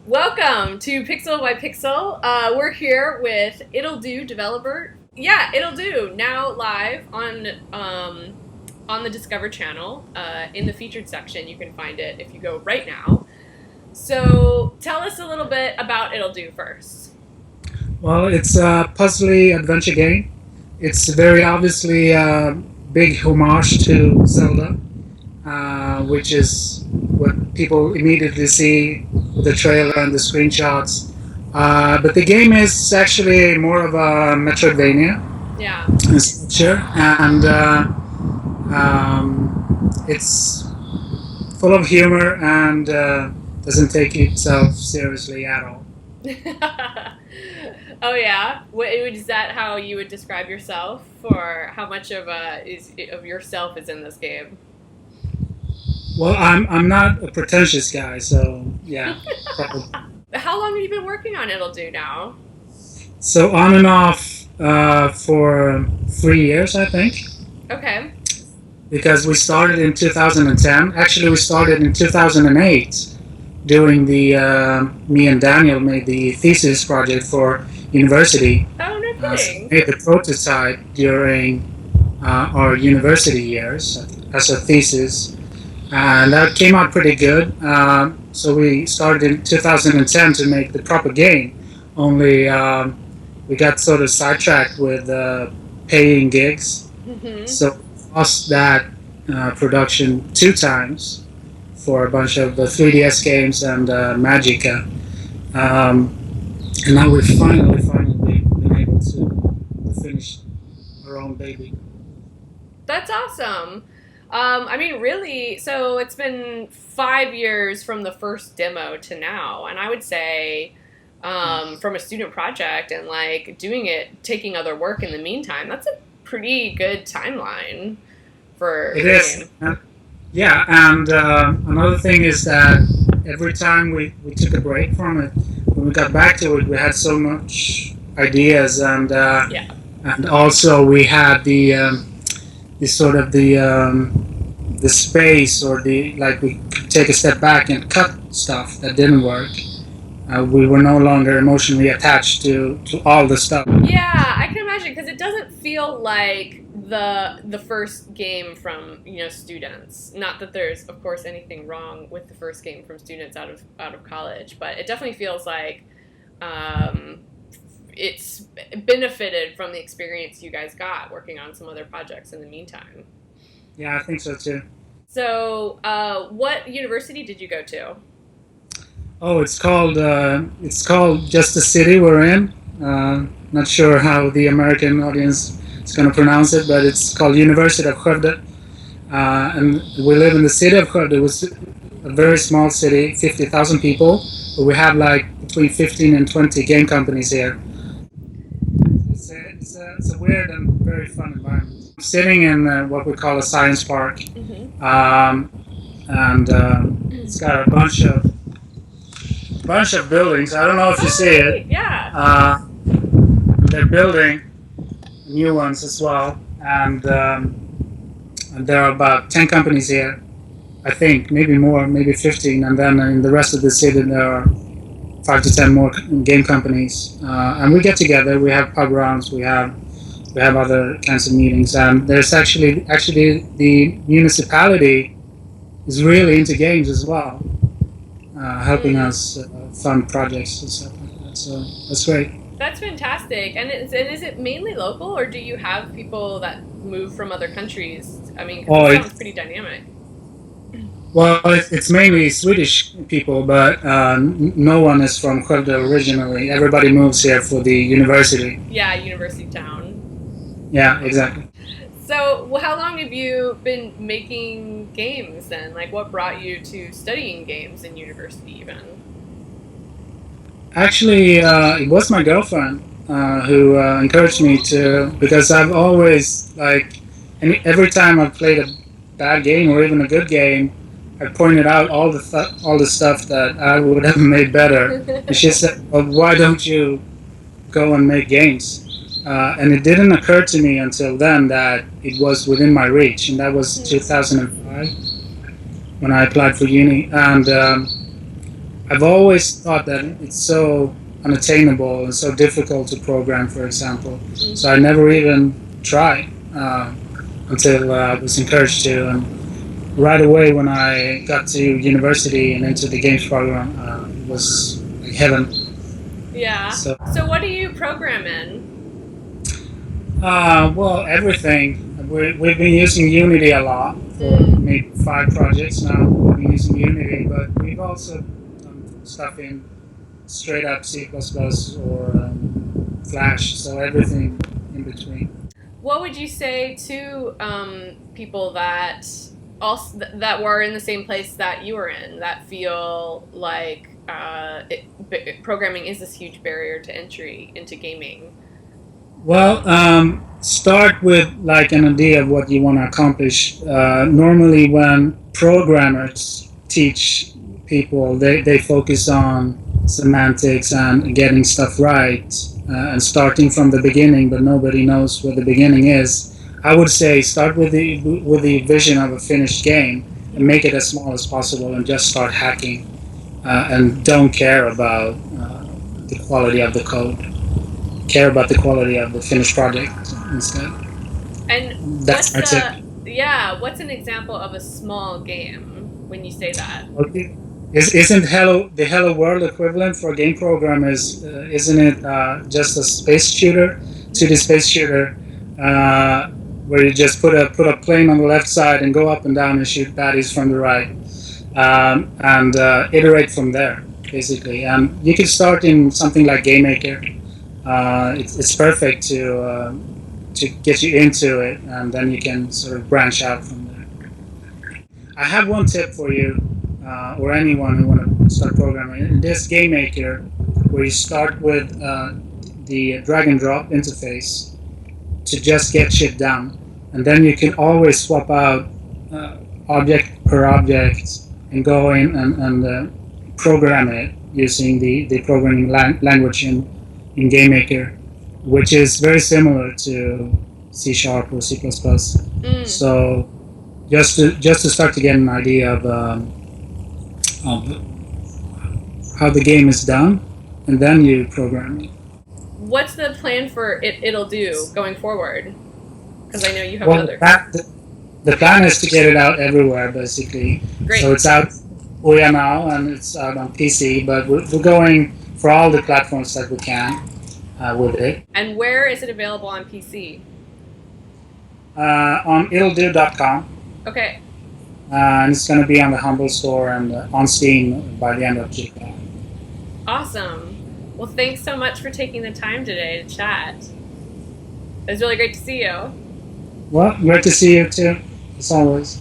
Welcome to Pixel by Pixel. We're here with Ittle Dew developer. Yeah, Ittle Dew, now live on the Discover channel. In the featured section, you can find it if you go right now. So tell us a little bit about Ittle Dew first. Well, it's a puzzly adventure game. It's very obviously a big homage to Zelda, which is what people immediately see with the trailer and the screenshots. But the game is actually more of a Metroidvania in structure, and it's full of humor and doesn't take itself seriously at all. Oh yeah, is that how you would describe yourself, or how much of yourself is in this game? Well, I'm not a pretentious guy, so yeah. How long have you been working on Ittle Dew now? So on and off for 3 years, I think. Okay. Because we started in 2010. Actually, we started in 2008. Doing the me and Daniel made the thesis project for university. Oh, no kidding. So made the prototype during our university years as a thesis, and that came out pretty good. So we started in 2010 to make the proper game. Only we got sort of sidetracked with paying gigs, so we lost that production 2 times for a bunch of the 3DS games and Magica. And now we've finally been able to finish our own baby. That's awesome. I mean, really, so it's been 5 years from the first demo to now, and I would say from a student project and like taking other work in the meantime, that's a pretty good timeline for it is. Game. Yeah, and another thing is that every time we took a break from it, when we got back to it, we had so much ideas, and also we had the space, or we could take a step back and cut stuff that didn't work. We were no longer emotionally attached to all the stuff. Yeah, I can imagine, because it doesn't feel like the first game from students. Not that there's of course anything wrong with the first game from students out of college, but it definitely feels like it's benefited from the experience you guys got working on some other projects in the meantime. Yeah, I think so too. So what university did you go to? Oh, it's called just the city we're in. Not sure how the American audience is going to pronounce it, but it's called University of Skövde. And we live in the city of Skövde. It was a very small city, 50,000 people, but we have like between 15 and 20 game companies here. It's a weird and very fun environment. I'm sitting in what we call a science park, and it's got a bunch of buildings. I don't know if you see it. Yeah. They're building new ones as well, and there are about 10 companies here, I think, maybe more, maybe 15, and then in the rest of the city there are 5 to 10 more game companies, and we get together. We have pub rounds, we have other kinds of meetings, and there's actually the municipality is really into games as well, helping us fund projects and stuff like that. So that's great. That's fantastic. And is it mainly local, or do you have people that move from other countries? I mean, it sounds pretty dynamic. Well, it's mainly Swedish people, but no one is from Skövde originally. Everybody moves here for the university. Yeah, university town. Yeah, exactly. So, how long have you been making games then? Like, what brought you to studying games in university even? Actually, it was my girlfriend who encouraged me to, because I've always, every time I've played a bad game or even a good game, I pointed out all the stuff that I would have made better. And she said, well, why don't you go and make games? And it didn't occur to me until then that it was within my reach, and that was 2005 when I applied for uni. And I've always thought that it's so unattainable and so difficult to program, for example. So I never even tried until I was encouraged to. And right away when I got to university and into the games program, it was like heaven. Yeah. So what do you program in? Well, everything. We've been using Unity a lot for maybe 5 projects now. We've been using Unity, but we've also done stuff in straight up C++ or Flash, so everything in between. What would you say to people that that were in the same place that you were in, that feel like programming is this huge barrier to entry into gaming? Well, start with like an idea of what you want to accomplish. Normally, when programmers teach people, they focus on semantics and getting stuff right and starting from the beginning, but nobody knows what the beginning is. I would say start with the vision of a finished game and make it as small as possible, and just start hacking, and don't care about the quality of the code. Care about the quality of the finished project instead. And that's my tip. What's an example of a small game when you say that? Okay. Isn't the Hello World equivalent for game programmers? Isn't it just a space shooter, 2D space shooter, where you just put a plane on the left side and go up and down and shoot baddies from the right, and iterate from there, basically. And you can start in something like GameMaker. It's perfect to get you into it, and then you can sort of branch out from there. I have one tip for you, or anyone who want to start programming. In this GameMaker, where you start with the drag and drop interface to just get shit done, and then you can always swap out object per object and go in and program it using the programming language in GameMaker, which is very similar to C# or C++. So just to start to get an idea of how the game is done, and then you program it. What's the plan for Ittle Dew going forward? Because I know you have other. The plan is to get it out everywhere, basically. Great. So it's out OUYA now, and it's out on PC, but we're going for all the platforms that we can with it. And where is it available on PC? On ittledew.com. Okay. And it's going to be on the Humble Store and on Steam by the end of July. Awesome. Well, thanks so much for taking the time today to chat. It was really great to see you. Well, great to see you too, as always.